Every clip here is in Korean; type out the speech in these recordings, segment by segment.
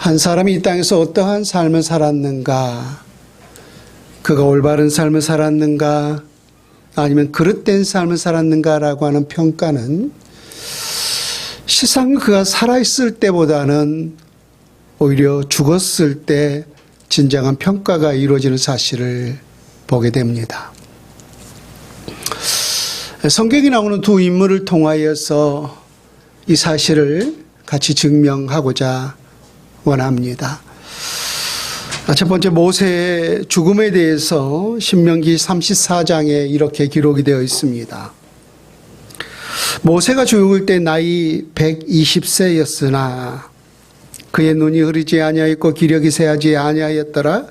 한 사람이 이 땅에서 어떠한 삶을 살았는가, 그가 올바른 삶을 살았는가, 아니면 그릇된 삶을 살았는가라고 하는 평가는 실상 그가 살아있을 때보다는 오히려 죽었을 때 진정한 평가가 이루어지는 사실을 보게 됩니다. 성경에 나오는 두 인물을 통하여서 이 사실을 같이 증명하고자 원합니다. 첫 번째, 모세의 죽음에 대해서 신명기 34장에 이렇게 기록이 되어 있습니다. 모세가 죽을 때 나이 120세였으나 그의 눈이 흐리지 아니하였고 기력이 새하지 아니하였더라.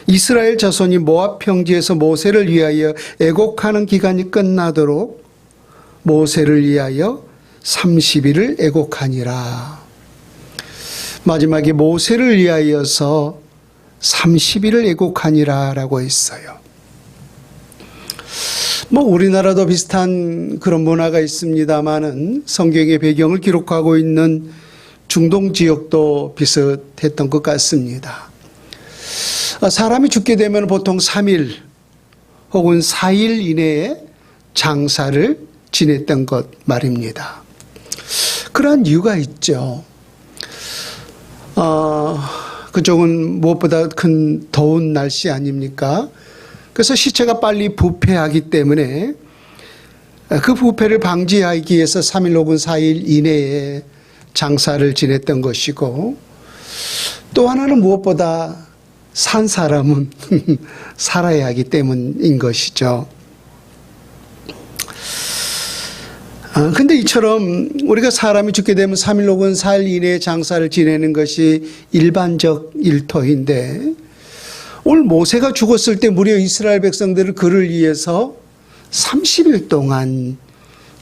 이스라엘 자손이 모압 평지에서 모세를 위하여 애곡하는 기간이 끝나도록 모세를 위하여 30일을 애곡하니라. 마지막에 모세를 위하여서 30일을 애곡하니라 라고 했어요. 우리나라도 비슷한 그런 문화가 있습니다만은 성경의 배경을 기록하고 있는 중동 지역도 비슷했던 것 같습니다. 사람이 죽게 되면 보통 3일 혹은 4일 이내에 장사를 지냈던 것 말입니다. 그러한 이유가 있죠. 그쪽은 무엇보다 큰 더운 날씨 아닙니까? 그래서 시체가 빨리 부패하기 때문에 그 부패를 방지하기 위해서 3일 혹은 4일 이내에 장사를 지냈던 것이고, 또 하나는 무엇보다 산 사람은 살아야 하기 때문인 것이죠. 근데 이처럼 우리가 사람이 죽게 되면 3일 혹은 4일 이내에 장사를 지내는 것이 일반적 일터인데, 오늘 모세가 죽었을 때 무려 이스라엘 백성들을 그를 위해서 30일 동안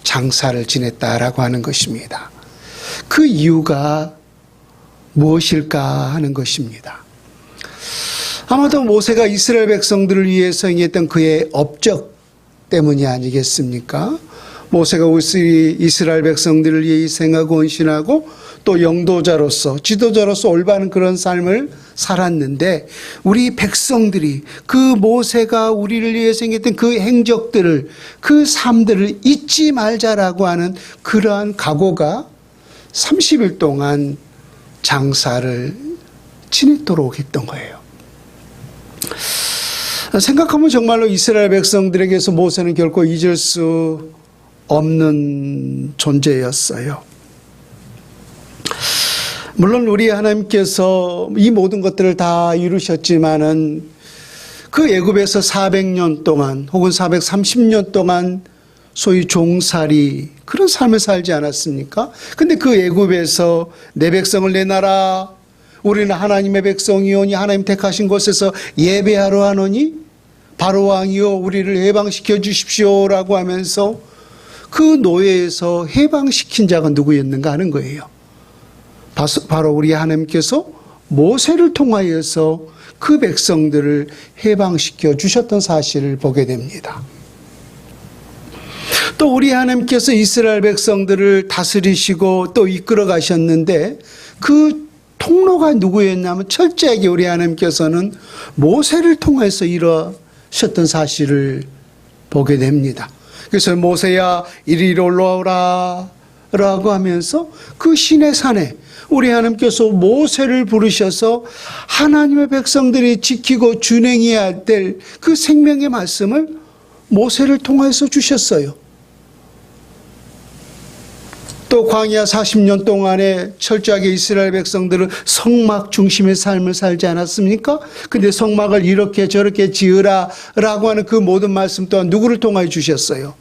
장사를 지냈다라고 하는 것입니다. 그 이유가 무엇일까 하는 것입니다. 아마도 모세가 이스라엘 백성들을 위해서 행했던 그의 업적 때문이 아니겠습니까? 모세가 이스라엘 백성들을 위해 희생하고 헌신하고 또 영도자로서, 지도자로서 올바른 그런 삶을 살았는데, 우리 백성들이 그 모세가 우리를 위해서 행했던 그 행적들을, 그 삶들을 잊지 말자라고 하는 그러한 각오가 30일 동안 장사를 지내도록 했던 거예요. 생각하면 정말로 이스라엘 백성들에게서 모세는 결코 잊을 수 없는 존재였어요. 물론 우리 하나님께서 이 모든 것들을 다 이루셨지만은 그 애굽에서 400년 동안 혹은 430년 동안 소위 종살이, 그런 삶을 살지 않았습니까? 근데 그 애굽에서 내 백성을 내놔라, 우리는 하나님의 백성이오니 하나님 택하신 곳에서 예배하러 하노니 바로 왕이요 우리를 해방시켜 주십시오라고 하면서 그 노예에서 해방시킨 자가 누구였는가 하는 거예요. 바로 우리 하나님께서 모세를 통하여서 그 백성들을 해방시켜 주셨던 사실을 보게 됩니다. 또 우리 하나님께서 이스라엘 백성들을 다스리시고 또 이끌어 가셨는데, 그 통로가 누구였냐면 철저하게 우리 하나님께서는 모세를 통해서 이루셨던 사실을 보게 됩니다. 그래서 모세야 이리 올라오라 라고 하면서 그 시내 산에 우리 하나님께서 모세를 부르셔서 하나님의 백성들이 지키고 준행해야 될 그 생명의 말씀을 모세를 통해서 주셨어요. 또 광야 40년 동안에 철저하게 이스라엘 백성들은 성막 중심의 삶을 살지 않았습니까? 근데 성막을 이렇게 저렇게 지으라 라고 하는 그 모든 말씀 또한 누구를 통하여 주셨어요?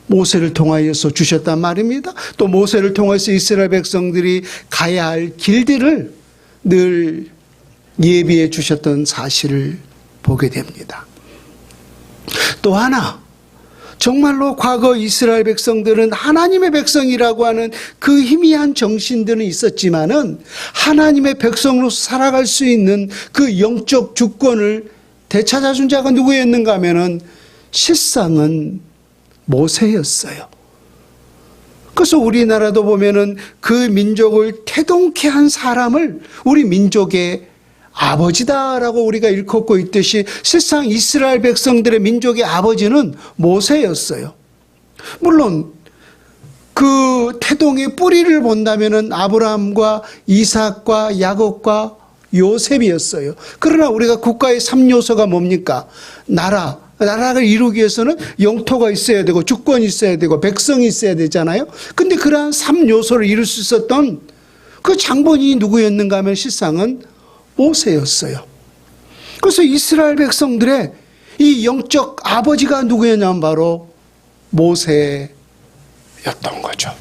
모세를 통하여서 주셨단 말입니다. 또 모세를 통해서 이스라엘 백성들이 가야 할 길들을 늘 예비해 주셨던 사실을 보게 됩니다. 또 하나, 정말로 과거 이스라엘 백성들은 하나님의 백성이라고 하는 그 희미한 정신들은 있었지만은 하나님의 백성으로서 살아갈 수 있는 그 영적 주권을 되찾아준 자가 누구였는가 하면은 실상은 모세였어요. 그래서 우리나라도 보면은 그 민족을 태동케 한 사람을 우리 민족의 아버지다라고 우리가 일컫고 있듯이 실상 이스라엘 백성들의 민족의 아버지는 모세였어요. 물론 그 태동의 뿌리를 본다면은 아브라함과 이삭과 야곱과 요셉이었어요. 그러나 우리가 국가의 3요소가 뭡니까? 나라를 이루기 위해서는 영토가 있어야 되고 주권이 있어야 되고 백성이 있어야 되잖아요. 근데 그러한 3요소를 이룰 수 있었던 그 장본인이 누구였는가 하면 실상은 모세였어요. 그래서 이스라엘 백성들의 이 영적 아버지가 누구였냐면 바로 모세였던 거죠.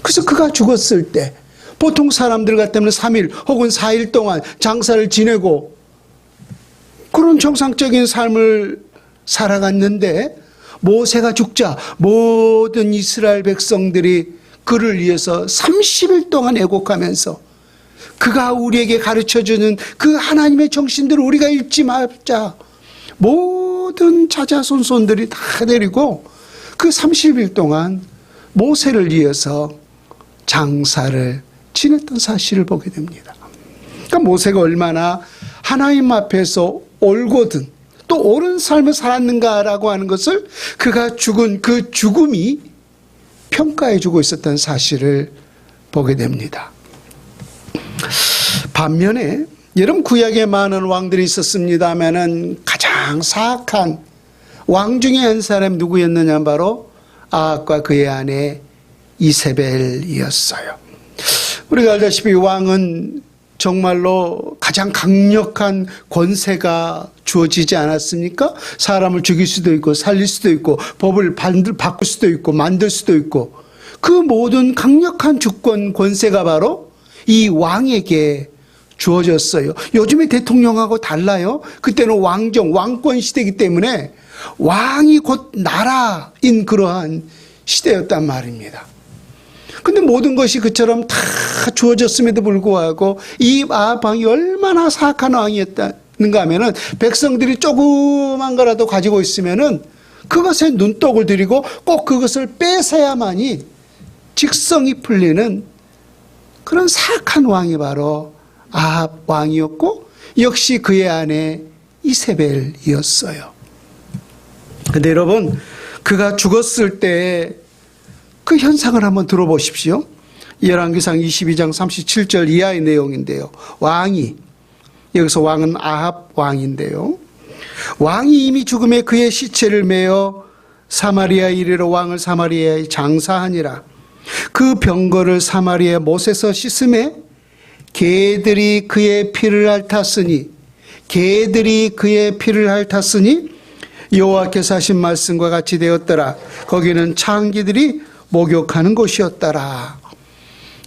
그래서 그가 죽었을 때 보통 사람들 같으면 3일 혹은 4일 동안 장사를 지내고 그런 정상적인 삶을 살아갔는데 모세가 죽자 모든 이스라엘 백성들이 그를 위해서 30일 동안 애곡하면서 그가 우리에게 가르쳐주는 그 하나님의 정신들을 우리가 잊지 말자. 모든 자자손손들이 다 데리고 그 30일 동안 모세를 위해서 장사를 지냈던 사실을 보게 됩니다. 그러니까 모세가 얼마나 하나님 앞에서 옳거든 또 옳은 삶을 살았는가라고 하는 것을 그가 죽은 그 죽음이 평가해 주고 있었던 사실을 보게 됩니다. 반면에 여러분 구약에 많은 왕들이 있었습니다마는 가장 사악한 왕 중에 한 사람이 누구였느냐 바로 아합과 그의 아내 이세벨이었어요. 우리가 알다시피 왕은 정말로 가장 강력한 권세가 주어지지 않았습니까? 사람을 죽일 수도 있고 살릴 수도 있고 법을 바꿀 수도 있고 만들 수도 있고 그 모든 강력한 주권 권세가 바로 이 왕에게 주어졌어요. 요즘의 대통령하고 달라요. 그때는 왕권 시대이기 때문에 왕이 곧 나라인 그러한 시대였단 말입니다. 근데 모든 것이 그처럼 다 주어졌음에도 불구하고 이 아합 왕이 얼마나 사악한 왕이었는가 하면은 백성들이 조그만 거라도 가지고 있으면은 그것에 눈독을 들이고 꼭 그것을 뺏어야만이 직성이 풀리는 그런 사악한 왕이 바로 아합 왕이었고 역시 그의 아내 이세벨이었어요. 근데 여러분 그가 죽었을 때 그 현상을 한번 들어보십시오. 열왕기상 22장 37절 이하의 내용인데요. 여기서 왕은 아합 왕인데요. 왕이 이미 죽음에 그의 시체를 메어 사마리아 이르러 왕을 사마리아에 장사하니라. 그 병거를 사마리아 못에서 씻음에 개들이 그의 피를 핥았으니 여호와께서 하신 말씀과 같이 되었더라. 거기는 창기들이 목욕하는 곳이었더라.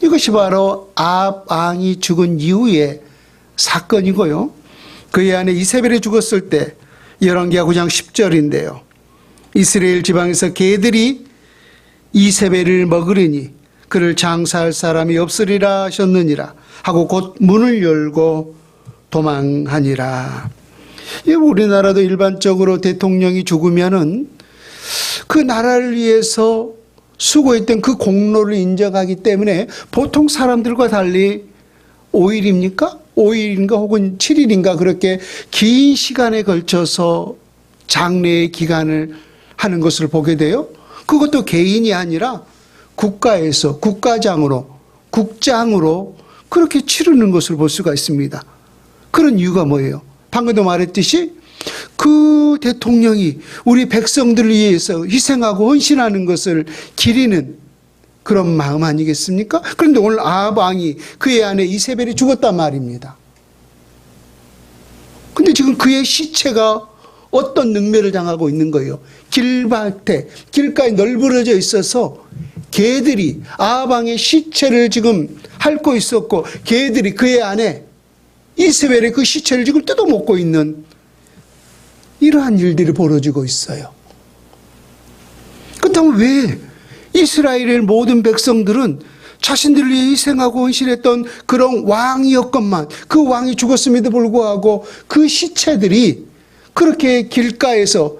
이것이 바로 아합 왕이 죽은 이후의 사건이고요. 그의 아내 이세벨이 죽었을 때 열왕기하 9장 10절인데요. 이스라엘 지방에서 개들이 이세벨을 먹으리니 그를 장사할 사람이 없으리라 하셨느니라 하고 곧 문을 열고 도망하니라. 우리나라도 일반적으로 대통령이 죽으면은 그 나라를 위해서 수고했던 그 공로를 인정하기 때문에 보통 사람들과 달리 5일입니까? 5일인가 혹은 7일인가 그렇게 긴 시간에 걸쳐서 장례의 기간을 하는 것을 보게 돼요. 그것도 개인이 아니라 국가에서 국장으로 그렇게 치르는 것을 볼 수가 있습니다. 그런 이유가 뭐예요? 방금도 말했듯이 그 대통령이 우리 백성들을 위해서 희생하고 헌신하는 것을 기리는 그런 마음 아니겠습니까? 그런데 오늘 아합 왕이 그의 아내 이세벨이 죽었단 말입니다. 근데 지금 그의 시체가 어떤 능멸을 당하고 있는 거예요? 길가에 널브러져 있어서 개들이 아합 왕의 시체를 지금 핥고 있었고 개들이 그의 아내 이세벨의 그 시체를 지금 뜯어먹고 있는 이러한 일들이 벌어지고 있어요. 그렇다면 왜 이스라엘의 모든 백성들은 자신들을 위해 희생하고 헌신했던 그런 왕이었건만 그 왕이 죽었음에도 불구하고 그 시체들이 그렇게 길가에서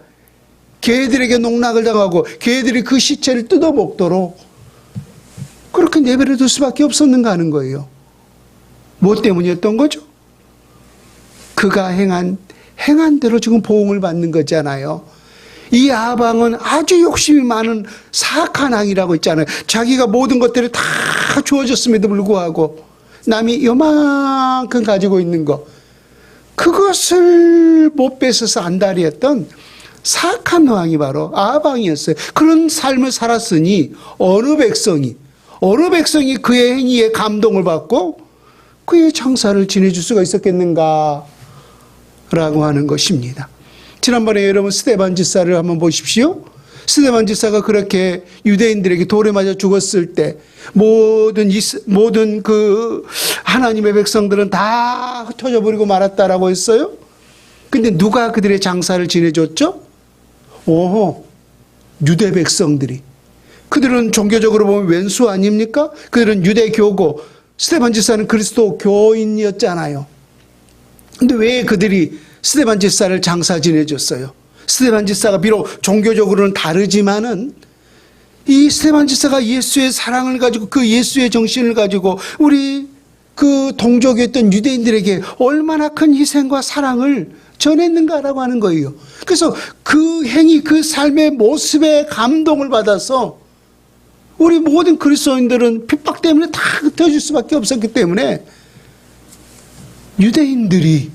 개들에게 농락을 당하고 개들이 그 시체를 뜯어먹도록 그렇게 내버려 둘 수밖에 없었는가 하는 거예요. 뭐 때문이었던 거죠? 그가 행한 대로 지금 보응을 받는 거잖아요. 이 아방은 아주 욕심이 많은 사악한 왕이라고 했잖아요. 자기가 모든 것들이 다 주어졌음에도 불구하고 남이 요만큼 가지고 있는 거, 그것을 못 뺏어서 안달이었던 사악한 왕이 바로 아방이었어요. 그런 삶을 살았으니 어느 백성이 그의 행위에 감동을 받고 그의 장사를 지내줄 수가 있었겠는가 라고 하는 것입니다. 지난번에 여러분 스데반 지사를 한번 보십시오. 스데반 지사가 그렇게 유대인들에게 돌에 맞아 죽었을 때 모든 그 하나님의 백성들은 다 흩어져 버리고 말았다라고 했어요. 근데 누가 그들의 장사를 지내줬죠? 유대 백성들이. 그들은 종교적으로 보면 왼수 아닙니까? 그들은 유대교고, 스데반 지사는 그리스도 교인이었잖아요. 근데 왜 그들이 스데반 지사를 장사 지내줬어요? 스데반 지사가 비록 종교적으로는 다르지만은 이 스데반 지사가 예수의 사랑을 가지고 그 예수의 정신을 가지고 우리 그 동족이었던 유대인들에게 얼마나 큰 희생과 사랑을 전했는가라고 하는 거예요. 그래서 그 행위, 그 삶의 모습에 감동을 받아서 우리 모든 그리스도인들은 핍박 때문에 다 흩어질 수밖에 없었기 때문에 유대인들이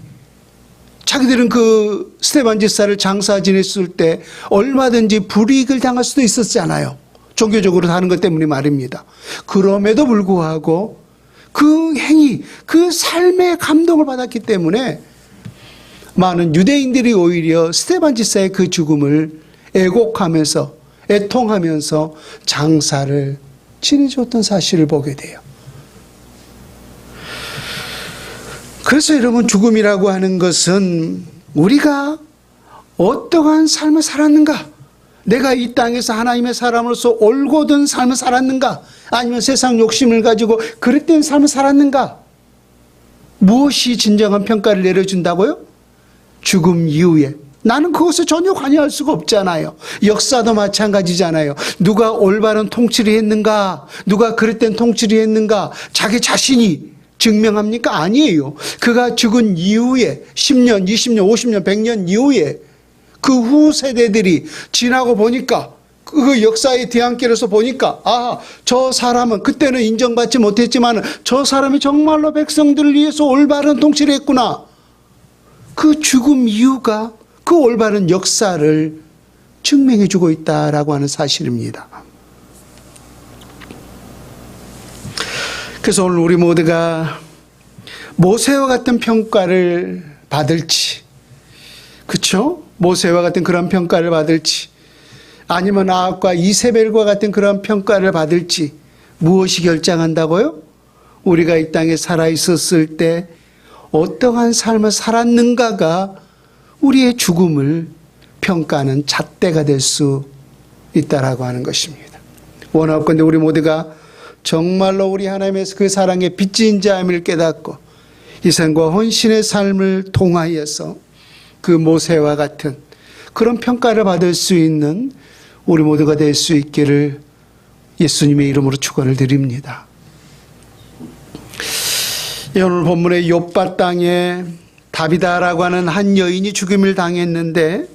자기들은 그 스데반 지사를 장사 지냈을 때 얼마든지 불이익을 당할 수도 있었잖아요. 종교적으로 다른 것 때문에 말입니다. 그럼에도 불구하고 그 행위, 그 삶에 감동을 받았기 때문에 많은 유대인들이 오히려 스데반 지사의 그 죽음을 애곡하면서 애통하면서 장사를 지내줬던 사실을 보게 돼요. 그래서 여러분, 죽음이라고 하는 것은 우리가 어떠한 삶을 살았는가, 내가 이 땅에서 하나님의 사람으로서 올곧은 삶을 살았는가, 아니면 세상 욕심을 가지고 그릇된 삶을 살았는가, 무엇이 진정한 평가를 내려준다고요? 죽음 이후에. 나는 그것을 전혀 관여할 수가 없잖아요. 역사도 마찬가지잖아요. 누가 올바른 통치를 했는가, 누가 그릇된 통치를 했는가, 자기 자신이 증명합니까? 아니에요. 그가 죽은 이후에 10년, 20년, 50년, 100년 이후에 그 후 세대들이 지나고 보니까, 그 역사의 뒤안길에서 보니까, 저 사람은 그때는 인정받지 못했지만 저 사람이 정말로 백성들을 위해서 올바른 통치를 했구나. 그 죽음 이유가 그 올바른 역사를 증명해 주고 있다라고 하는 사실입니다. 그래서 오늘 우리 모두가 모세와 같은 평가를 받을지, 그렇죠? 모세와 같은 그런 평가를 받을지, 아니면 아합과 이세벨과 같은 그런 평가를 받을지, 무엇이 결정한다고요? 우리가 이 땅에 살아 있었을 때 어떠한 삶을 살았는가가 우리의 죽음을 평가하는 잣대가 될 수 있다라고 하는 것입니다. 원하건대 우리 모두가 정말로 우리 하나님의 그 사랑의 빚진 자임을 깨닫고 희생과 헌신의 삶을 통하여서 그 모세와 같은 그런 평가를 받을 수 있는 우리 모두가 될 수 있기를 예수님의 이름으로 축원을 드립니다. 오늘 본문의 욥바 땅에 다비다라고 하는 한 여인이 죽임을 당했는데,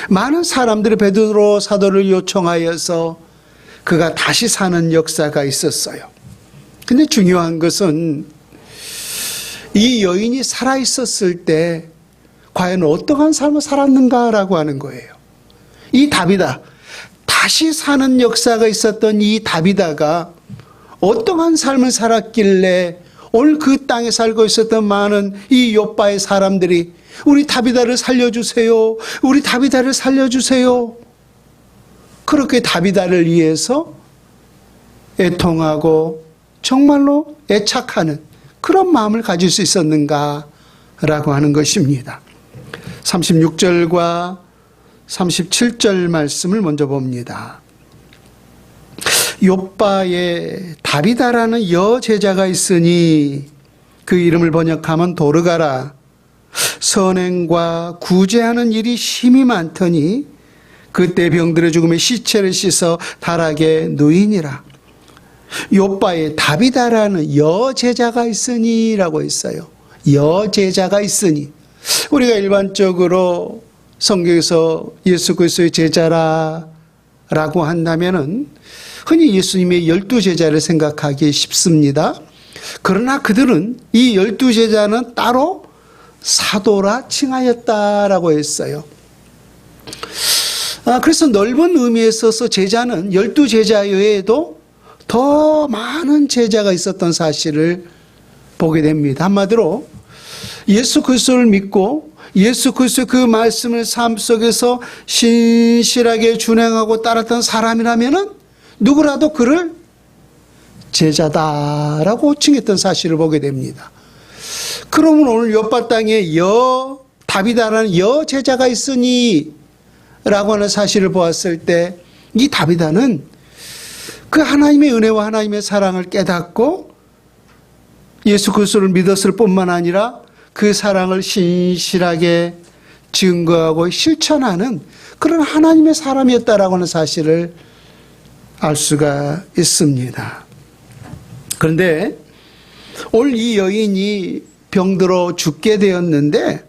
많은 사람들이 베드로 사도를 요청하여서 그가 다시 사는 역사가 있었어요. 근데 중요한 것은 이 여인이 살아있었을 때 과연 어떠한 삶을 살았는가라고 하는 거예요. 이 다비다, 다시 사는 역사가 있었던 이 다비다가 어떠한 삶을 살았길래 오늘 그 땅에 살고 있었던 많은 이 욥바의 사람들이 우리 다비다를 살려주세요, 우리 다비다를 살려주세요, 그렇게 다비다를 위해서 애통하고 정말로 애착하는 그런 마음을 가질 수 있었는가라고 하는 것입니다. 36절과 37절 말씀을 먼저 봅니다. 욥바에 다비다라는 여제자가 있으니 그 이름을 번역하면 도르가라. 선행과 구제하는 일이 심히 많더니 그때 병들어 죽음의 시체를 씻어 다락에 누이니라. 요바에 다비다라는 여제자가 있으니라고 했어요. 여제자가 있으니. 우리가 일반적으로 성경에서 예수 그리스도의 제자라고 한다면은 흔히 예수님의 12제자를 생각하기 쉽습니다. 그러나 그들은 이 12제자는 따로 사도라 칭하였다라고 했어요. 그래서 넓은 의미에 있어서 제자는 12제자 외에도 더 많은 제자가 있었던 사실을 보게 됩니다. 한마디로 예수 그리스도를 믿고 예수 그리스도의 그 말씀을 삶 속에서 신실하게 준행하고 따랐던 사람이라면은 누구라도 그를 제자다라고 칭했던 사실을 보게 됩니다. 그러면 오늘 요파 땅에 다비다라는 여제자가 있으니 라고 하는 사실을 보았을 때 이 다비다는 그 하나님의 은혜와 하나님의 사랑을 깨닫고 예수 그리스도를 믿었을 뿐만 아니라 그 사랑을 신실하게 증거하고 실천하는 그런 하나님의 사람이었다라고 하는 사실을 알 수가 있습니다. 그런데 오늘 이 여인이 병들어 죽게 되었는데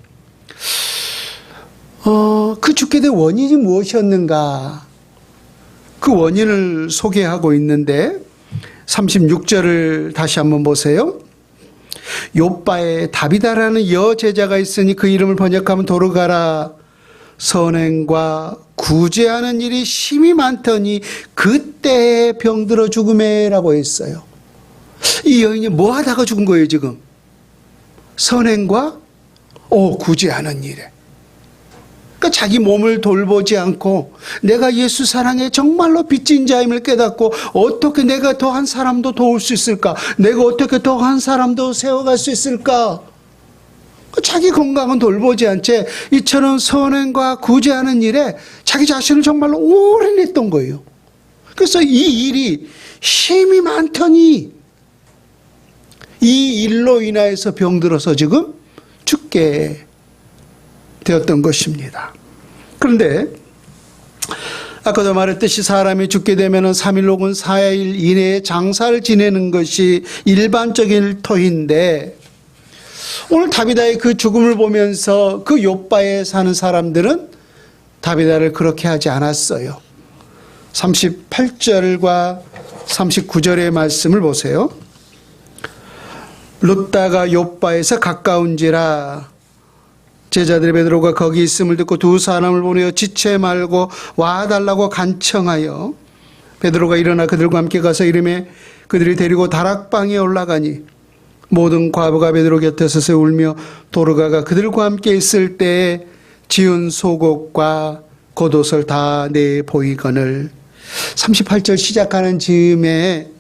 그 죽게 된 원인이 무엇이었는가? 그 원인을 소개하고 있는데 36절을 다시 한번 보세요. 요바에 다비다라는 여제자가 있으니 그 이름을 번역하면 도르가라. 선행과 구제하는 일이 심히 많더니 그때 병들어 죽음에라고 했어요. 이 여인이 뭐 하다가 죽은 거예요 지금? 선행과 구제하는 일에. 그러니까 자기 몸을 돌보지 않고 내가 예수 사랑에 정말로 빚진 자임을 깨닫고 어떻게 내가 더 한 사람도 도울 수 있을까? 내가 어떻게 더 한 사람도 세워갈 수 있을까? 자기 건강은 돌보지 않지 이처럼 선행과 구제하는 일에 자기 자신을 정말로 오래 냈던 거예요. 그래서 이 일이 힘이 많더니 이 일로 인하여서 병들어서 지금 죽게 되었던 것입니다. 그런데 아까도 말했듯이 사람이 죽게 되면 3일 혹은 4일 이내에 장사를 지내는 것이 일반적인 터인데 오늘 다비다의 그 죽음을 보면서 그 욥바에 사는 사람들은 다비다를 그렇게 하지 않았어요. 38절과 39절의 말씀을 보세요. 룻다가 욥바에서 가까운지라 제자들의 베드로가 거기 있음을 듣고 두 사람을 보내어 지체 말고 와달라고 간청하여 베드로가 일어나 그들과 함께 가서 이르매 그들이 데리고 다락방에 올라가니 모든 과부가 베드로 곁에 서서 울며 도르가가 그들과 함께 있을 때에 지은 속옷과 겉옷을 다 내 보이거늘. 38절 시작하는 즈음에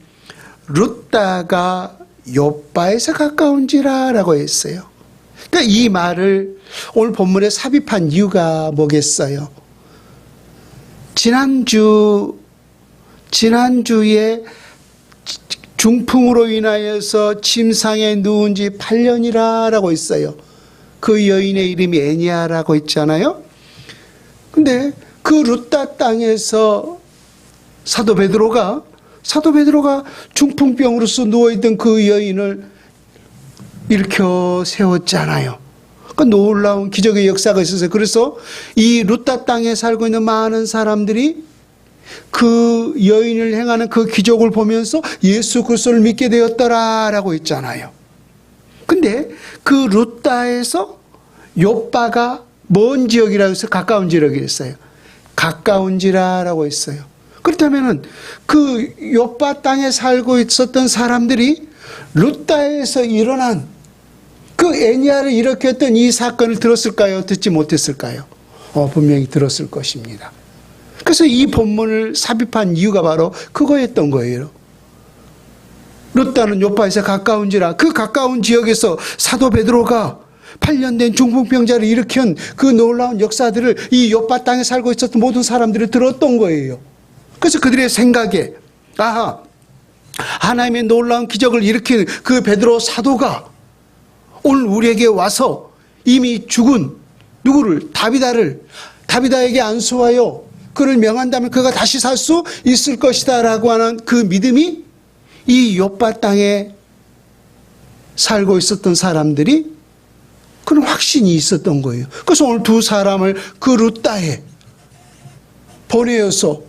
룻다가 욥바에서 가까운지라 라고 했어요. 그러니까 이 말을 오늘 본문에 삽입한 이유가 뭐겠어요? 지난주에 중풍으로 인하여서 침상에 누운 지 8년이라 라고 있어요. 그 여인의 이름이 애니아라고 있잖아요. 근데 그 룻다 땅에서 사도 베드로가 중풍병으로서 누워있던 그 여인을 일으켜 세웠잖아요. 그 놀라운 기적의 역사가 있었어요. 그래서 이 룻다 땅에 살고 있는 많은 사람들이 그 여인을 행하는 그 기적을 보면서 예수 그리스도를 믿게 되었더라라고 있잖아요. 근데 그 룻다에서 욥바가 먼 지역이라고 해서 가까운 지역이라고 했어요. 가까운지라라고 했어요. 그렇다면은 그 욥바 땅에 살고 있었던 사람들이 룻다에서 일어난 그 애니아를 일으켰던 이 사건을 들었을까요? 듣지 못했을까요? 분명히 들었을 것입니다. 그래서 이 본문을 삽입한 이유가 바로 그거였던 거예요. 룻다는 욥바에서 가까운지라. 그 가까운 지역에서 사도 베드로가 8년 된 중풍병자를 일으킨 그 놀라운 역사들을 이 욥바 땅에 살고 있었던 모든 사람들이 들었던 거예요. 그래서 그들의 생각에 하나님의 놀라운 기적을 일으킨 그 베드로 사도가 오늘 우리에게 와서 이미 죽은 누구를? 다비다에게 안수하여 그를 명한다면 그가 다시 살 수 있을 것이다 라고 하는 그 믿음이 이 욥바 땅에 살고 있었던 사람들이 그런 확신이 있었던 거예요. 그래서 오늘 두 사람을 그 루따에 보내어서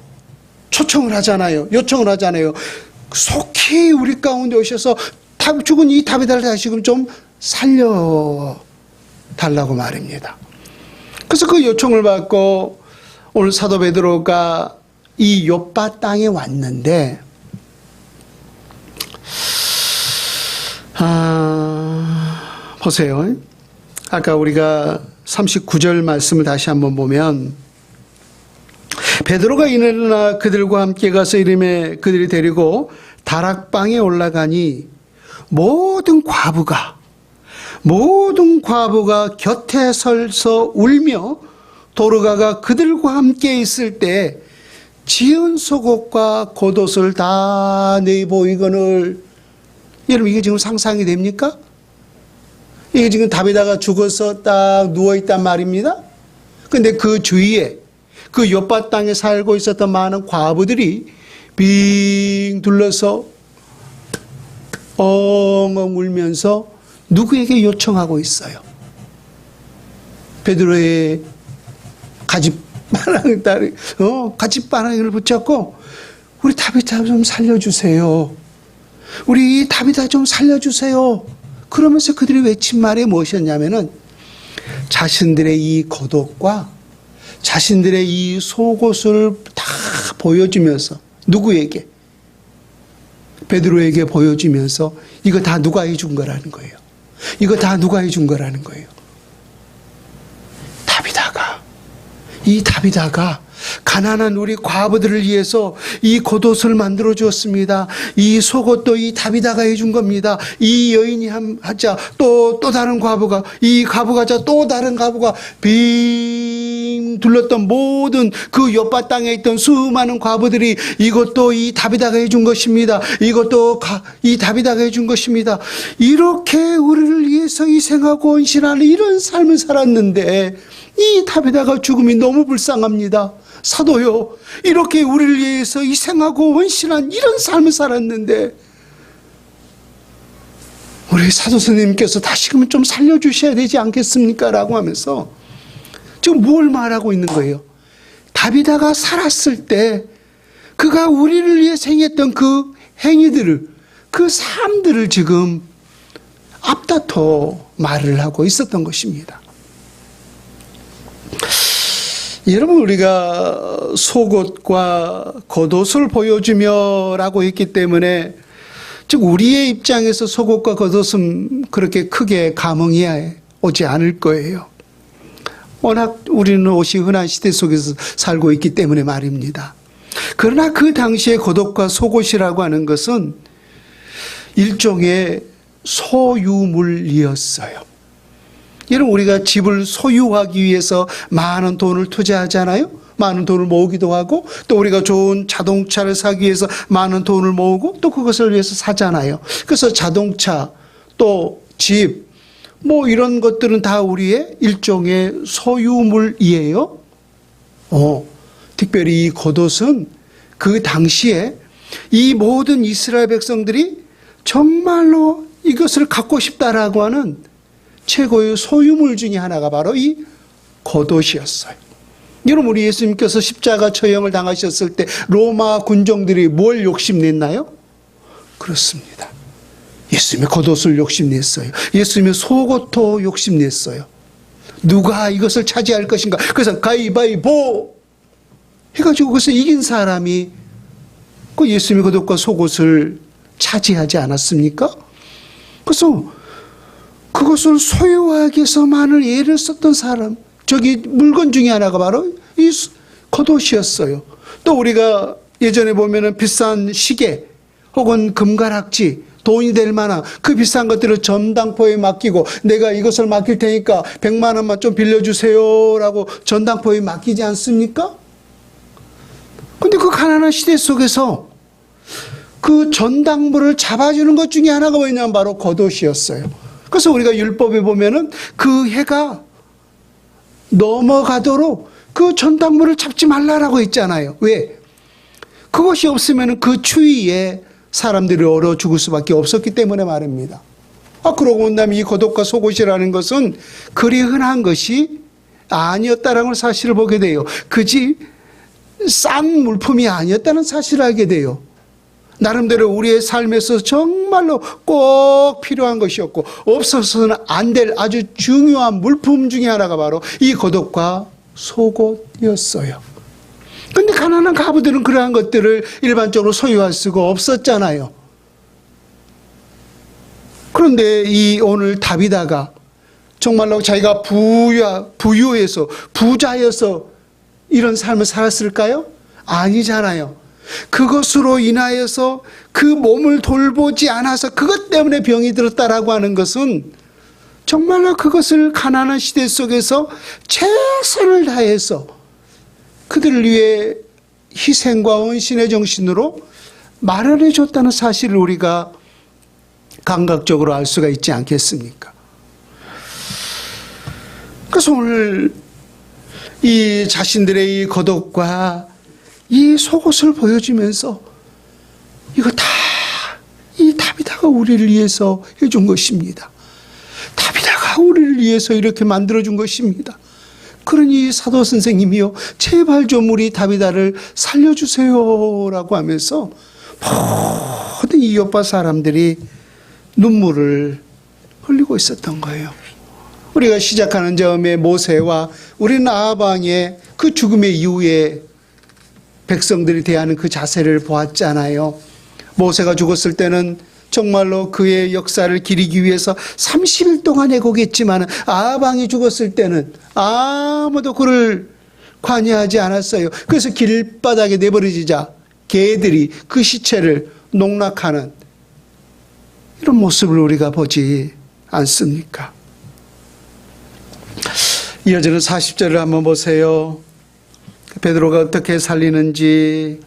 초청을 하잖아요. 요청을 하잖아요. 속히 우리 가운데 오셔서 죽은 이 다윗을 다시금 좀 살려달라고 말입니다. 그래서 그 요청을 받고 오늘 사도 베드로가 이 욥바 땅에 왔는데, 보세요. 아까 우리가 39절 말씀을 다시 한번 보면, 베드로가 일어나 그들과 함께 가서 이름에 그들이 데리고 다락방에 올라가니 모든 과부가 곁에 서서 울며 도르가가 그들과 함께 있을 때 지은 속옷과 겉옷을 다 내보이거늘. 여러분, 이게 지금 상상이 됩니까? 이게 지금 다비다가 죽어서 딱 누워있단 말입니다. 근데 그 주위에 그 욥바 땅에 살고 있었던 많은 과부들이 빙 둘러서 엉엉 울면서 누구에게 요청하고 있어요. 베드로의 가지바랑이를 붙잡고 우리 다비다 좀 살려주세요. 우리 다비다 좀 살려주세요. 그러면서 그들이 외친 말이 무엇이었냐면은 자신들의 이 겉옷과 자신들의 이 속옷을 다 보여주면서 누구에게? 베드로에게 보여주면서 이거 다 누가 해준 거라는 거예요. 이거 다 누가 해준 거라는 거예요. 이 다비다가 가난한 우리 과부들을 위해서 이 겉옷을 만들어 주었습니다. 이 속옷도 이 다비다가 해준 겁니다. 이 여인이 하자 또 다른 과부가, 이 과부가 하자 또 다른 과부가 빙 둘렀던 모든 그 욥바 땅에 있던 수많은 과부들이 이것도 이 다비다가 해준 것입니다. 이것도 이 다비다가 해준 것입니다. 이렇게 우리를 위해서 희생하고 헌신하는 이런 삶을 살았는데 이 다비다가 죽음이 너무 불쌍합니다. 사도요, 이렇게 우리를 위해서 희생하고 헌신한 이런 삶을 살았는데 우리 사도 선생님께서 다시금 좀 살려주셔야 되지 않겠습니까? 라고 하면서 지금 뭘 말하고 있는 거예요? 다비다가 살았을 때 그가 우리를 위해 행했던 그 행위들을, 그 삶들을 지금 앞다퉈 말을 하고 있었던 것입니다. 여러분, 우리가 속옷과 겉옷을 보여주며 라고 했기 때문에, 즉 우리의 입장에서 속옷과 겉옷은 그렇게 크게 감흥이 오지 않을 거예요. 워낙 우리는 옷이 흔한 시대 속에서 살고 있기 때문에 말입니다. 그러나 그 당시에 겉옷과 속옷이라고 하는 것은 일종의 소유물이었어요. 여러분, 우리가 집을 소유하기 위해서 많은 돈을 투자하잖아요. 많은 돈을 모으기도 하고, 또 우리가 좋은 자동차를 사기 위해서 많은 돈을 모으고, 또 그것을 위해서 사잖아요. 그래서 자동차, 또 집, 뭐 이런 것들은 다 우리의 일종의 소유물이에요. 특별히 이 겉옷은 그 당시에 이 모든 이스라엘 백성들이 정말로 이것을 갖고 싶다라고 하는 최고의 소유물 중에 하나가 바로 이 겉옷이었어요. 여러분, 우리 예수님께서 십자가 처형을 당하셨을 때 로마 군정들이 뭘 욕심냈나요? 그렇습니다. 예수님의 겉옷을 욕심냈어요. 예수님의 속옷도 욕심냈어요. 누가 이것을 차지할 것인가? 그래서 가위바위보 해가지고 그것을 이긴 사람이 그 예수님의 겉옷과 속옷을 차지하지 않았습니까? 그래서 그것을 소유하기 위해서만을 애를 썼던 사람, 저기 물건 중에 하나가 바로 이 겉옷이었어요. 또 우리가 예전에 보면은 비싼 시계 혹은 금가락지, 돈이 될 만한 그 비싼 것들을 전당포에 맡기고 내가 이것을 맡길 테니까 100만 원만 좀 빌려주세요 라고 전당포에 맡기지 않습니까? 근데 그 가난한 시대 속에서 그 전당포를 잡아주는 것 중에 하나가 뭐냐면 바로 겉옷이었어요. 그래서 우리가 율법에 보면은 그 해가 넘어가도록 그 전당물을 잡지 말라라고 했잖아요. 왜? 그것이 없으면 그 추위에 사람들이 얼어 죽을 수밖에 없었기 때문에 말입니다. 그러고 온다면 이 겉옷과 속옷이라는 것은 그리 흔한 것이 아니었다라는 사실을 보게 돼요. 그지 싼 물품이 아니었다는 사실을 알게 돼요. 나름대로 우리의 삶에서 정말로 꼭 필요한 것이었고 없어서는 안 될 아주 중요한 물품 중에 하나가 바로 이 겉옷과 속옷이었어요. 근데 가난한 과부들은 그러한 것들을 일반적으로 소유할 수가 없었잖아요. 그런데 이 오늘 다비다가 정말로 자기가 부유해서 부자여서 이런 삶을 살았을까요? 아니잖아요. 그것으로 인하여서 그 몸을 돌보지 않아서 그것 때문에 병이 들었다라고 하는 것은 정말로 그것을 가난한 시대 속에서 최선을 다해서 그들을 위해 희생과 헌신의 정신으로 마련해 줬다는 사실을 우리가 감각적으로 알 수가 있지 않겠습니까? 그래서 오늘 이 자신들의 이 겉옷과 이 속옷을 보여주면서 이거 다 이 다비다가 우리를 위해서 해준 것입니다. 다비다가 우리를 위해서 이렇게 만들어준 것입니다. 그러니 사도 선생님이요, 제발 좀 우리 다비다를 살려주세요라고 하면서 모든 이 요파 사람들이 눈물을 흘리고 있었던 거예요. 우리가 시작하는 점에 모세와 우리 나아방의 그 죽음의 이후에 백성들이 대하는 그 자세를 보았잖아요. 모세가 죽었을 때는 정말로 그의 역사를 기리기 위해서 30일 동안 애곡했지만 아방이 죽었을 때는 아무도 그를 관여하지 않았어요. 그래서 길바닥에 내버려지자 개들이 그 시체를 농락하는 이런 모습을 우리가 보지 않습니까? 이어지는 40절을 한번 보세요. 베드로가 어떻게 살리는지.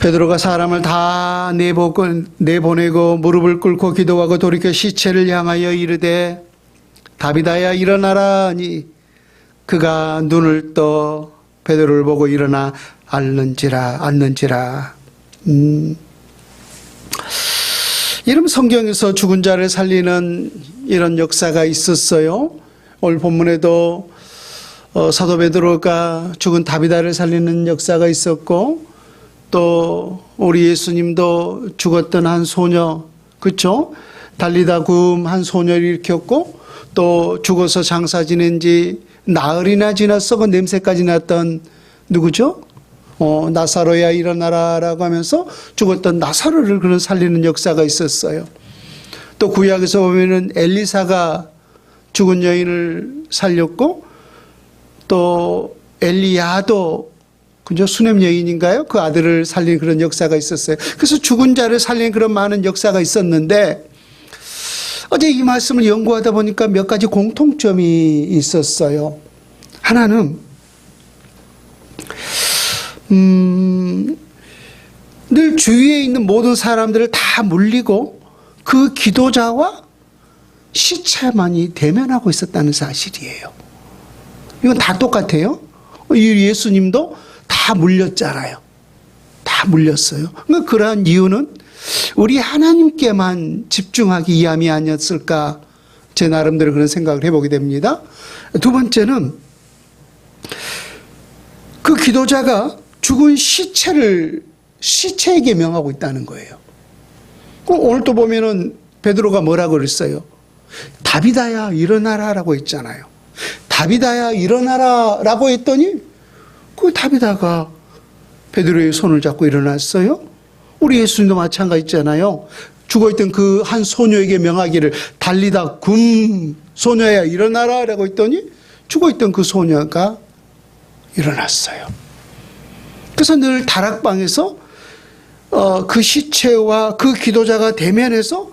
베드로가 사람을 다 내보내고 무릎을 꿇고 기도하고 돌이켜 시체를 향하여 이르되 다비다야 일어나라니 그가 눈을 떠 베드로를 보고 일어나 앉는지라. 이런 성경에서 죽은 자를 살리는 이런 역사가 있었어요. 오늘 본문에도 사도 베드로가 죽은 다비다를 살리는 역사가 있었고 또 우리 예수님도 죽었던 한 소녀, 그렇죠? 달리다 굼 한 소녀를 일으켰고 또 죽어서 장사 지낸 지 나흘이나 지났어 그 냄새까지 났던 누구죠? 나사로야 일어나라라고 하면서 죽었던 나사로를 그런 살리는 역사가 있었어요. 또 구약에서 보면은 엘리사가 죽은 여인을 살렸고 또 엘리야도 그죠? 수넴 여인인가요? 그 아들을 살린 그런 역사가 있었어요. 그래서 죽은 자를 살린 그런 많은 역사가 있었는데 어제 이 말씀을 연구하다 보니까 몇 가지 공통점이 있었어요. 하나는 늘 주위에 있는 모든 사람들을 다 물리고 그 기도자와 시체만이 대면하고 있었다는 사실이에요. 이건 다 똑같아요. 예수님도 다 물렸잖아요. 다 물렸어요. 그러니까 그러한 이유는 우리 하나님께만 집중하기 위함이 아니었을까 제 나름대로 그런 생각을 해보게 됩니다. 두 번째는 그 기도자가 죽은 시체에게 명하고 있다는 거예요. 오늘 또 보면은 베드로가 뭐라고 그랬어요? 다비다야 일어나라라고 했잖아요. 다비다야 일어나라라고 했더니 그 다비다가 베드로의 손을 잡고 일어났어요. 우리 예수님도 마찬가지잖아요. 죽어있던 그 한 소녀에게 명하기를 달리다 굼 소녀야 일어나라라고 했더니 죽어있던 그 소녀가 일어났어요. 그래서 늘 다락방에서 그 시체와 그 기도자가 대면해서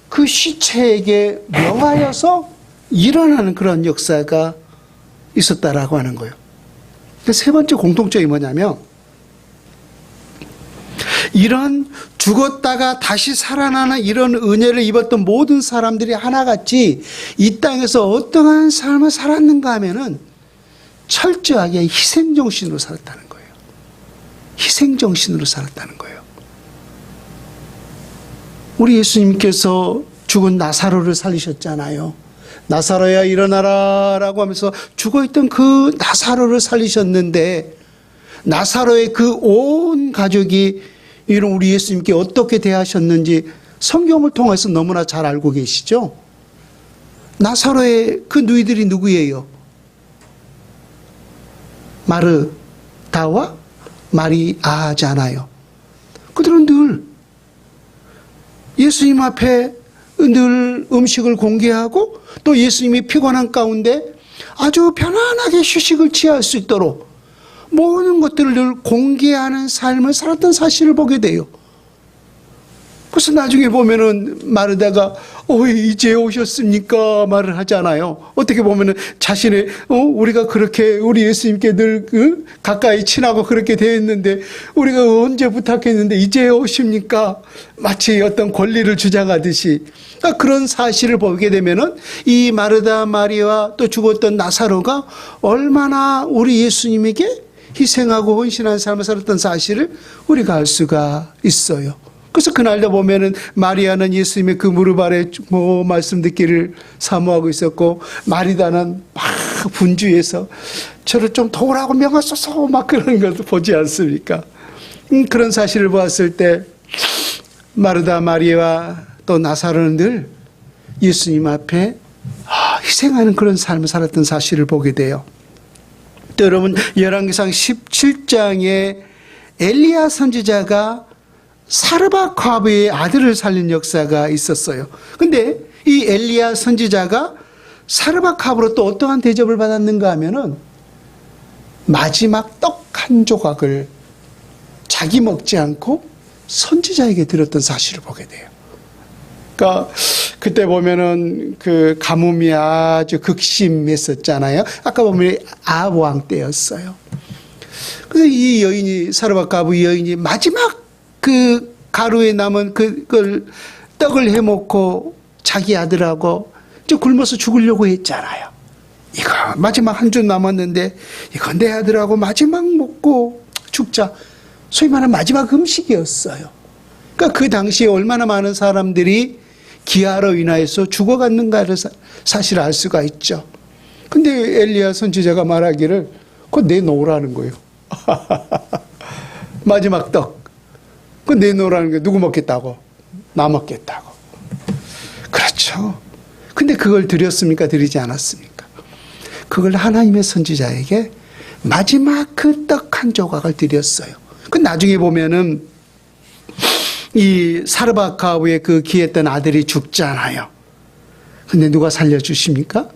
그 시체에게 명하여서 일어나는 그런 역사가 있었다라고 하는 거예요. 세 번째 공통점이 뭐냐면 이런 죽었다가 다시 살아나는 이런 은혜를 입었던 모든 사람들이 하나같이 이 땅에서 어떠한 삶을 살았는가 하면은 철저하게 희생정신으로 살았다는 거예요. 희생정신으로 살았다는 거예요. 우리 예수님께서 죽은 나사로를 살리셨잖아요. 나사로야 일어나라 라고 하면서 죽어있던 그 나사로를 살리셨는데, 나사로의 그 온 가족이 이런 우리 예수님께 어떻게 대하셨는지 성경을 통해서 너무나 잘 알고 계시죠? 나사로의 그 누이들이 누구예요? 마르다와 마리아잖아요. 그들은 늘 예수님 앞에 늘 음식을 공개하고, 또 예수님이 피곤한 가운데 아주 편안하게 휴식을 취할 수 있도록 모든 것들을 늘 공개하는 삶을 살았던 사실을 보게 돼요. 그래서 나중에 보면은 마르다가 이제 오셨습니까? 말을 하잖아요. 어떻게 보면은 자신의 우리가 그렇게 우리 예수님께 늘 가까이 친하고 그렇게 되었는데, 우리가 언제 부탁했는데 이제 오십니까? 마치 어떤 권리를 주장하듯이 그런 사실을 보게 되면은 이 마르다 마리와 또 죽었던 나사로가 얼마나 우리 예수님에게 희생하고 헌신한 삶을 살았던 사실을 우리가 알 수가 있어요. 그래서 그날도 보면은 마리아는 예수님의 그 무릎 아래 말씀 듣기를 사모하고 있었고, 마리다는 막 분주해서 저를 좀 도우라고 명하소서 막 그런 것도 보지 않습니까? 그런 사실을 보았을 때 마르다 마리아와 또 나사로는 늘 예수님 앞에 희생하는 그런 삶을 살았던 사실을 보게 돼요. 또 여러분, 열왕기상 17장에 엘리야 선지자가 사르밧 과부의 아들을 살린 역사가 있었어요. 근데 이 엘리야 선지자가 사르밧 과부로 또 어떠한 대접을 받았는가 하면은 마지막 떡 한 조각을 자기 먹지 않고 선지자에게 드렸던 사실을 보게 돼요. 그러니까 그때 보면은 그 가뭄이 아주 극심했었잖아요. 아까 보면 아합 왕 때였어요. 그래서 이 여인이, 사르밧 과부 이 여인이 마지막 그 가루에 남은 그걸 떡을 해먹고 자기 아들하고 이제 굶어서 죽으려고 했잖아요. 이거 마지막 한 줄 남았는데 이거 내 아들하고 마지막 먹고 죽자. 소위 말하는 마지막 음식이었어요. 그러니까 그 당시에 얼마나 많은 사람들이 기아로 인하여서 죽어갔는가를 사실 알 수가 있죠. 근데 엘리야 선지자가 말하기를 그거 내놓으라는 거예요. 마지막 떡. 그거 내놓으라는 게 누구 먹겠다고? 나 먹겠다고. 그렇죠. 근데 그걸 드렸습니까? 드리지 않았습니까? 그걸 하나님의 선지자에게 마지막 그 떡 한 조각을 드렸어요. 그 나중에 보면은 이 사르밧 과부의 그 귀했던 아들이 죽잖아요. 근데 누가 살려주십니까?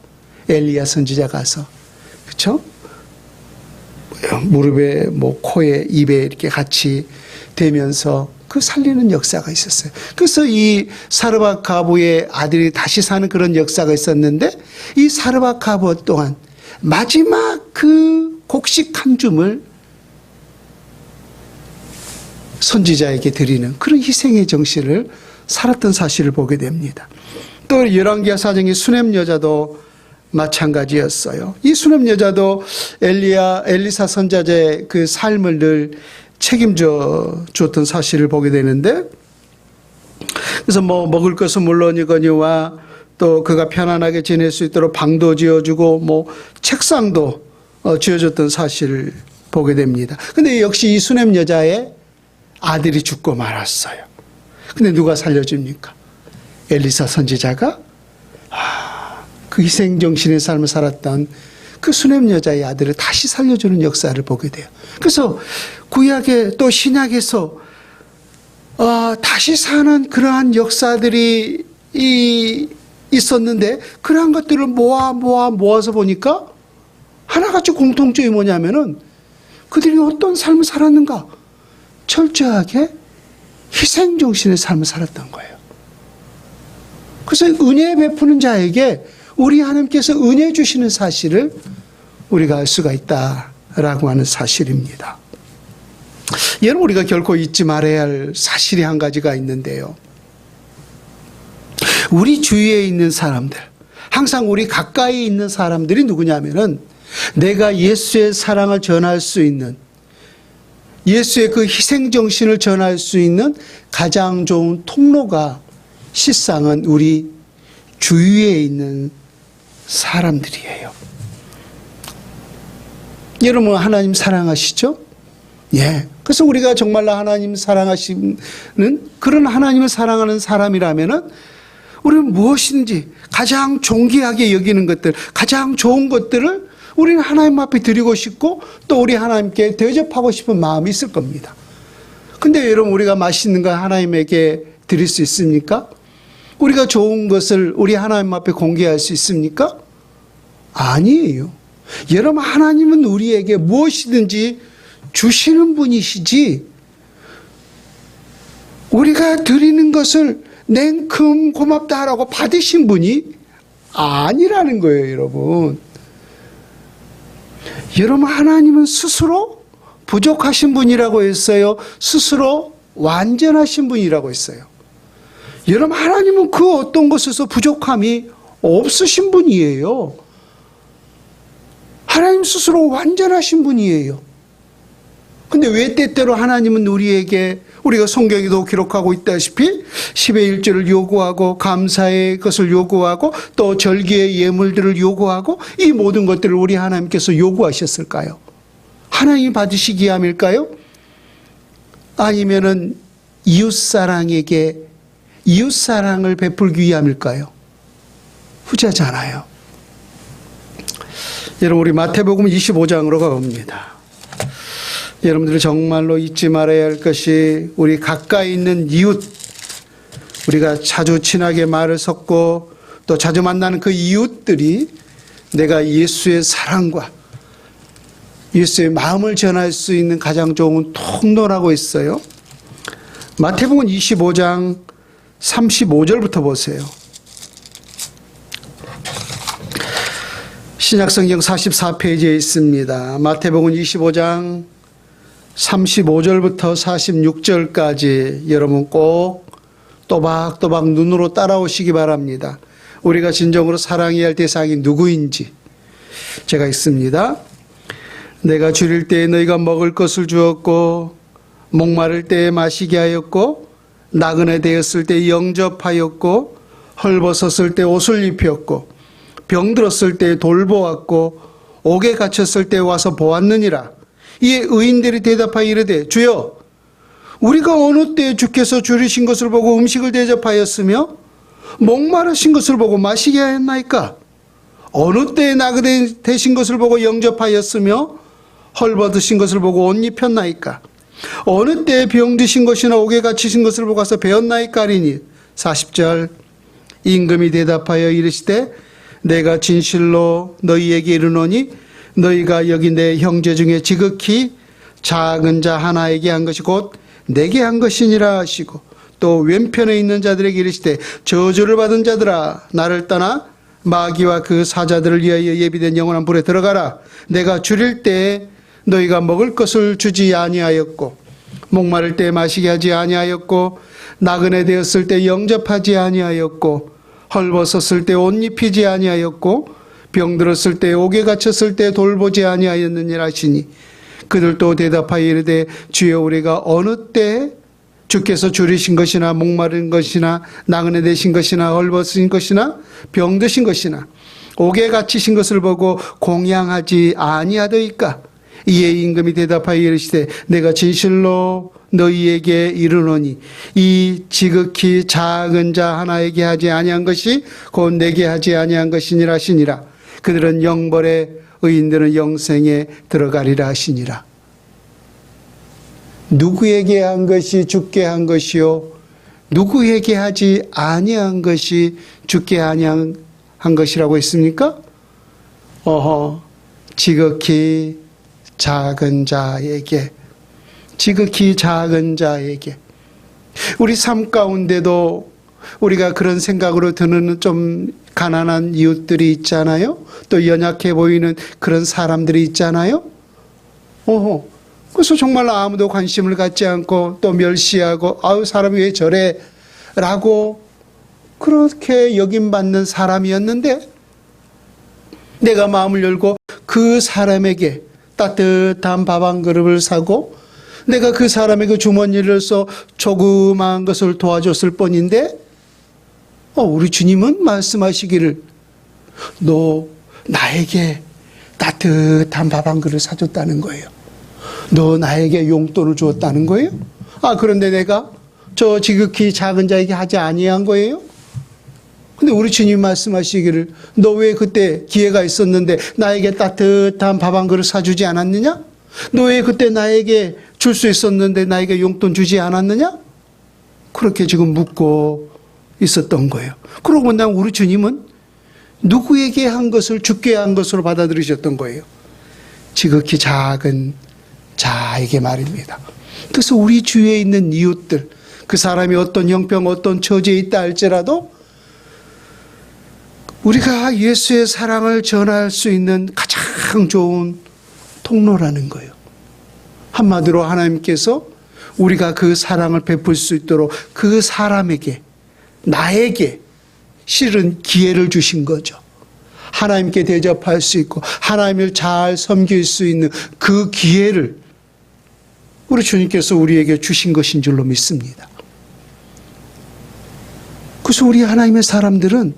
엘리야 선지자 가서. 그렇죠? 무릎에 코에 입에 이렇게 같이 대면서 그 살리는 역사가 있었어요. 그래서 이 사르밧 과부의 아들이 다시 사는 그런 역사가 있었는데, 이 사르밧 과부 또한 마지막 그 곡식 한 줌을 선지자에게 드리는 그런 희생의 정신을 살았던 사실을 보게 됩니다. 또 열왕기하 4장의 수넴 여자도 마찬가지였어요. 이 수넴 여자도 엘리사 선지자의 그 삶을 늘 책임져 줬던 사실을 보게 되는데, 그래서 먹을 것은 물론이거니와 또 그가 편안하게 지낼 수 있도록 방도 지어주고 책상도 지어줬던 사실을 보게 됩니다. 근데 역시 이 수넴 여자의 아들이 죽고 말았어요. 근데 누가 살려줍니까? 엘리사 선지자가 그 희생정신의 삶을 살았던 그 수넴 여자의 아들을 다시 살려주는 역사를 보게 돼요. 그래서 구약에 또 신약에서 다시 사는 그러한 역사들이 있었는데, 그러한 것들을 모아서 보니까 하나같이 공통점이 뭐냐면은 그들이 어떤 삶을 살았는가? 철저하게 희생정신의 삶을 살았던 거예요. 그래서 은혜 베푸는 자에게 우리 하나님께서 은혜 주시는 사실을 우리가 알 수가 있다라고 하는 사실입니다. 여러분, 우리가 결코 잊지 말아야 할 사실이 한 가지가 있는데요. 우리 주위에 있는 사람들, 항상 우리 가까이 있는 사람들이 누구냐면은 내가 예수의 사랑을 전할 수 있는, 예수의 그 희생정신을 전할 수 있는 가장 좋은 통로가 실상은 우리 주위에 있는 사람들이에요. 여러분 하나님 사랑하시죠? 예. 그래서 우리가 정말로 하나님 사랑하시는 그런 하나님을 사랑하는 사람이라면은 우리는 무엇인지 가장 존귀하게 여기는 것들, 가장 좋은 것들을 우리는 하나님 앞에 드리고 싶고 또 우리 하나님께 대접하고 싶은 마음이 있을 겁니다. 근데 여러분 우리가 맛있는 거 하나님에게 드릴 수 있습니까? 우리가 좋은 것을 우리 하나님 앞에 공개할 수 있습니까? 아니에요. 여러분 하나님은 우리에게 무엇이든지 주시는 분이시지 우리가 드리는 것을 냉큼 고맙다라고 받으신 분이 아니라는 거예요, 여러분. 여러분 하나님은 스스로 부족하신 분이라고 했어요. 스스로 완전하신 분이라고 했어요. 여러분 하나님은 그 어떤 것에서 부족함이 없으신 분이에요. 하나님 스스로 완전하신 분이에요. 근데 왜 때때로 하나님은 우리에게 우리가 성경에도 기록하고 있다시피 10의 1조를 요구하고 감사의 것을 요구하고 또 절기의 예물들을 요구하고 이 모든 것들을 우리 하나님께서 요구하셨을까요? 하나님이 받으시기 위함일까요? 아니면은 이웃사랑에게 이웃사랑을 베풀기 위함일까요? 후자잖아요. 여러분 우리 마태복음 25장으로 가봅니다. 여러분들이 정말로 잊지 말아야 할 것이 우리 가까이 있는 이웃, 우리가 자주 친하게 말을 섞고 또 자주 만나는 그 이웃들이 내가 예수의 사랑과 예수의 마음을 전할 수 있는 가장 좋은 통로라고 했어요. 마태복음 25장 35절부터 보세요. 신약성경 44페이지에 있습니다. 마태복음 25장 35절부터 46절까지 여러분 꼭 또박또박 눈으로 따라오시기 바랍니다. 우리가 진정으로 사랑해야 할 대상이 누구인지 제가 있습니다. 내가 줄일 때에 너희가 먹을 것을 주었고 목마를 때에 마시게 하였고 나그네 되었을 때 영접하였고 헐벗었을 때 옷을 입혔고 병들었을 때 돌보았고 옥에 갇혔을 때 와서 보았느니라. 이에 의인들이 대답하여 이르되 주여 우리가 어느 때에 주께서 줄이신 것을 보고 음식을 대접하였으며 목마르신 것을 보고 마시게 하였나이까? 어느 때에 나그네 되신 것을 보고 영접하였으며 헐벗으신 것을 보고 옷 입혔나이까? 어느 때에 병드신 것이나 옥에 갇히신 것을 보고 가서 배웠나이까 하리니 40절 임금이 대답하여 이르시되 내가 진실로 너희에게 이르노니 너희가 여기 내 형제 중에 지극히 작은 자 하나에게 한 것이 곧 내게 한 것이니라 하시고 또 왼편에 있는 자들에게 이르시되 저주를 받은 자들아 나를 떠나 마귀와 그 사자들을 위하여 예비된 영원한 불에 들어가라. 내가 줄일 때에 너희가 먹을 것을 주지 아니하였고 목마를 때 마시게 하지 아니하였고 나그네 되었을 때 영접하지 아니하였고 헐벗었을 때 옷 입히지 아니하였고 병들었을 때 옥에 갇혔을 때 돌보지 아니하였느니라 하시니 그들도 대답하여 이르되 주여 우리가 어느 때 주께서 줄이신 것이나 목마른 것이나 나그네 되신 것이나 헐벗으신 것이나 병드신 것이나 옥에 갇히신 것을 보고 공양하지 아니하더이까? 이에 임금이 대답하여 이르시되 내가 진실로 너희에게 이르노니 이 지극히 작은 자 하나에게 하지 아니한 것이 곧 내게 하지 아니한 것이니라 하시니라. 그들은 영벌에 의인들은 영생에 들어가리라 하시니라. 누구에게 한 것이 주께 한 것이요 누구에게 하지 아니한 것이 주께 아니한 것이라고 했습니까? 지극히 작은 자에게, 지극히 작은 자에게. 우리 삶 가운데도 우리가 그런 생각으로 드는 좀 가난한 이웃들이 있잖아요. 또 연약해 보이는 그런 사람들이 있잖아요. 그래서 정말로 아무도 관심을 갖지 않고 또 멸시하고 아우 사람이 왜 저래 라고 그렇게 여김받는 사람이었는데 내가 마음을 열고 그 사람에게 따뜻한 밥 한 그릇을 사고 내가 그 사람에게 주머니를 써 조그마한 것을 도와줬을 뿐인데 우리 주님은 말씀하시기를 너 나에게 따뜻한 밥 한 그릇 사줬다는 거예요. 너 나에게 용돈을 주었다는 거예요. 그런데 내가 저 지극히 작은 자에게 하지 아니한 거예요. 근데 우리 주님 말씀하시기를 너 왜 그때 기회가 있었는데 나에게 따뜻한 밥 한 그릇 사주지 않았느냐? 너 왜 그때 나에게 줄 수 있었는데 나에게 용돈 주지 않았느냐? 그렇게 지금 묻고 있었던 거예요. 그러고 난 우리 주님은 누구에게 한 것을 주께 한 것으로 받아들이셨던 거예요. 지극히 작은 자에게 말입니다. 그래서 우리 주위에 있는 이웃들, 그 사람이 어떤 형편, 어떤 처지에 있다 할지라도 우리가 예수의 사랑을 전할 수 있는 가장 좋은 통로라는 거예요. 한마디로 하나님께서 우리가 그 사랑을 베풀 수 있도록 그 사람에게, 나에게 실은 기회를 주신 거죠. 하나님께 대접할 수 있고 하나님을 잘 섬길 수 있는 그 기회를 우리 주님께서 우리에게 주신 것인 줄로 믿습니다. 그래서 우리 하나님의 사람들은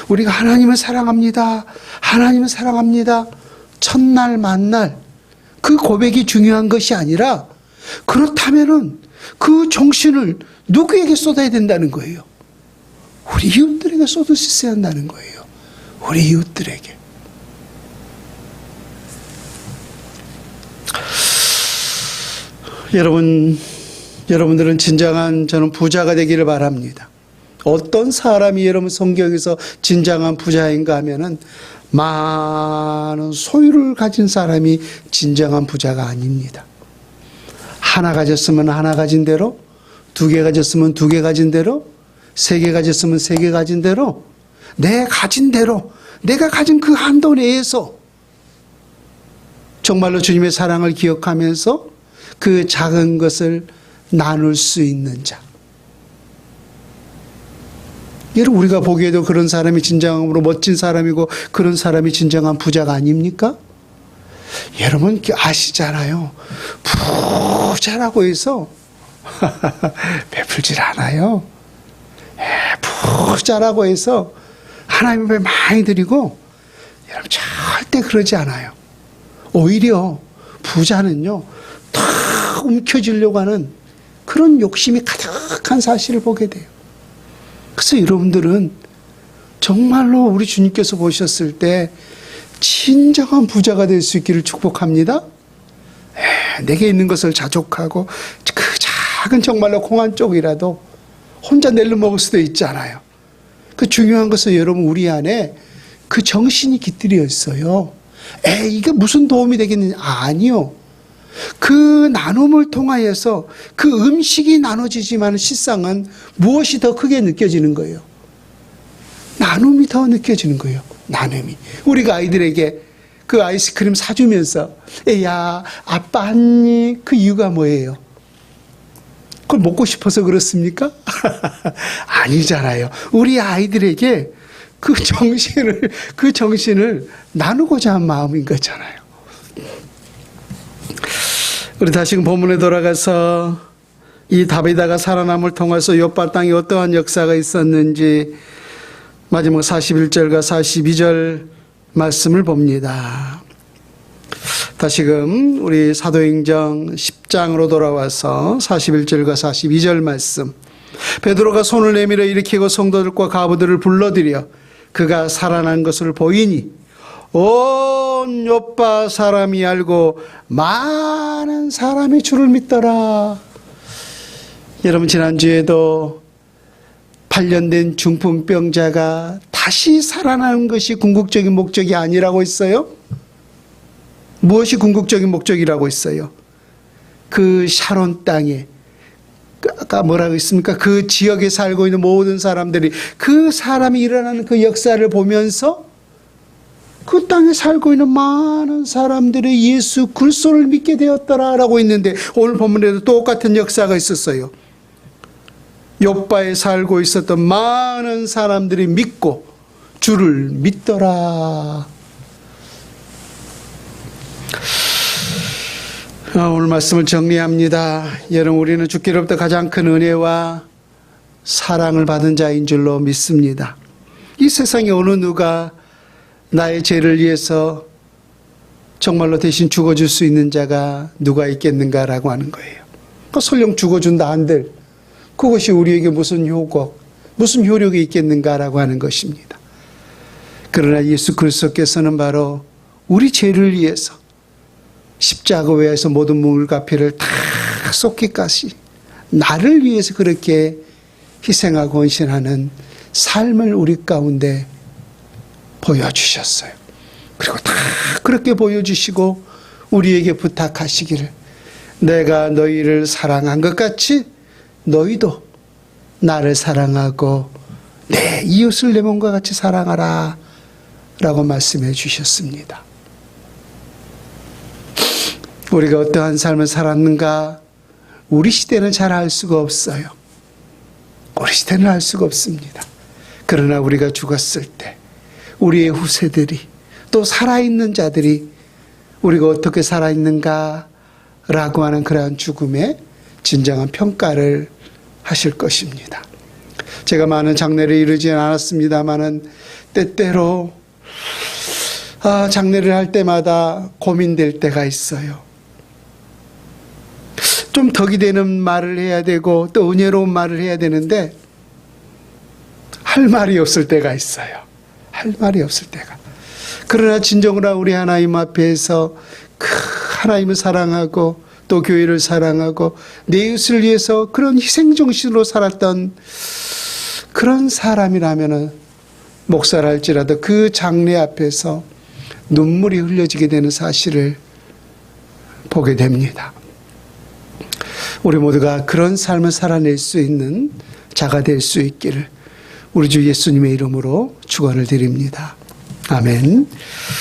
우리가 하나님을 사랑합니다. 하나님을 사랑합니다. 첫날 만날 그 고백이 중요한 것이 아니라 그렇다면은 그 정신을 누구에게 쏟아야 된다는 거예요? 우리 이웃들에게 쏟을 수 있어야 한다는 거예요. 우리 이웃들에게. 여러분들은 진정한 저는 부자가 되기를 바랍니다. 어떤 사람이 여러분 성경에서 진정한 부자인가 하면은 많은 소유를 가진 사람이 진정한 부자가 아닙니다. 하나 가졌으면 하나 가진 대로, 두 개 가졌으면 두 개 가진 대로, 세 개 가졌으면 세 개 가진 대로, 내 가진 대로, 내가 가진 그 한도 내에서 정말로 주님의 사랑을 기억하면서 그 작은 것을 나눌 수 있는 자. 여러분, 우리가 보기에도 그런 사람이 진정으로 멋진 사람이고 그런 사람이 진정한 부자가 아닙니까? 여러분 아시잖아요. 부자라고 해서 베풀질 않아요. 부자라고 해서 하나님 앞에 많이 드리고 여러분 절대 그러지 않아요. 오히려 부자는요 다 움켜쥐려고 하는 그런 욕심이 가득한 사실을 보게 돼요. 그래서 여러분들은 정말로 우리 주님께서 보셨을 때 진정한 부자가 될 수 있기를 축복합니다. 내게 있는 것을 자족하고 그 작은 정말로 콩 한 쪽이라도 혼자 낼름 먹을 수도 있잖아요. 그 중요한 것은 여러분 우리 안에 그 정신이 깃들여 있어요. 이게 무슨 도움이 되겠느냐? 아니요. 그 나눔을 통하여서 그 음식이 나눠지지만 실상은 무엇이 더 크게 느껴지는 거예요? 나눔이 더 느껴지는 거예요. 나눔이. 우리가 아이들에게 그 아이스크림 사주면서 야 아빠 한 입, 그 이유가 뭐예요? 그걸 먹고 싶어서 그렇습니까? 아니잖아요. 우리 아이들에게 그 정신을 나누고자 한 마음인 거잖아요. 우리 다시금 본문에 돌아가서 이 다비다가 살아남을 통해서 욥바 땅에 어떠한 역사가 있었는지 마지막 41절과 42절 말씀을 봅니다. 다시금 우리 사도행전 10장으로 돌아와서 41절과 42절 말씀. 베드로가 손을 내밀어 일으키고 성도들과 가부들을 불러들여 그가 살아난 것을 보이니 온 욥바 사람이 알고 많은 사람이 주를 믿더라. 여러분 지난주에도 8년 된 중풍병자가 다시 살아나는 것이 궁극적인 목적이 아니라고 했어요. 무엇이 궁극적인 목적이라고 했어요? 그 샤론 땅에 아까 뭐라고 했습니까? 그 지역에 살고 있는 모든 사람들이 그 사람이 일어나는 그 역사를 보면서 그 땅에 살고 있는 많은 사람들이 예수 그리스도를 믿게 되었더라라고 있는데 오늘 본문에도 똑같은 역사가 있었어요. 욥바에 살고 있었던 많은 사람들이 믿고 주를 믿더라. 오늘 말씀을 정리합니다. 여러분 우리는 주께로부터 가장 큰 은혜와 사랑을 받은 자인 줄로 믿습니다. 이 세상에 어느 누가 나의 죄를 위해서 정말로 대신 죽어줄 수 있는 자가 누가 있겠는가라고 하는 거예요. 설령 죽어준다 한들 그것이 우리에게 무슨 효과, 무슨 효력이 있겠는가라고 하는 것입니다. 그러나 예수 그리스도께서는 바로 우리 죄를 위해서 십자가 외에서 모든 물가피를 다 쏟기까지 나를 위해서 그렇게 희생하고 헌신하는 삶을 우리 가운데 보여주셨어요. 그리고 다 그렇게 보여주시고 우리에게 부탁하시기를 내가 너희를 사랑한 것 같이 너희도 나를 사랑하고 내 이웃을 내 몸과 같이 사랑하라 라고 말씀해 주셨습니다. 우리가 어떠한 삶을 살았는가 우리 시대는 잘 알 수가 없어요. 우리 시대는 알 수가 없습니다. 그러나 우리가 죽었을 때 우리의 후세들이 또 살아있는 자들이 우리가 어떻게 살아있는가 라고 하는 그러한 죽음의 진정한 평가를 하실 것입니다. 제가 많은 장례를 이루지는 않았습니다마는 때때로 장례를 할 때마다 고민될 때가 있어요. 좀 덕이 되는 말을 해야 되고 또 은혜로운 말을 해야 되는데 할 말이 없을 때가 있어요. 할 말이 없을 때가. 그러나 진정으로 우리 하나님 앞에서 그 하나님을 사랑하고 또 교회를 사랑하고 내 이웃을 위해서 그런 희생정신으로 살았던 그런 사람이라면은 목사를 할지라도 그 장례 앞에서 눈물이 흘려지게 되는 사실을 보게 됩니다. 우리 모두가 그런 삶을 살아낼 수 있는 자가 될 수 있기를 우리 주 예수님의 이름으로 축원을 드립니다. 아멘.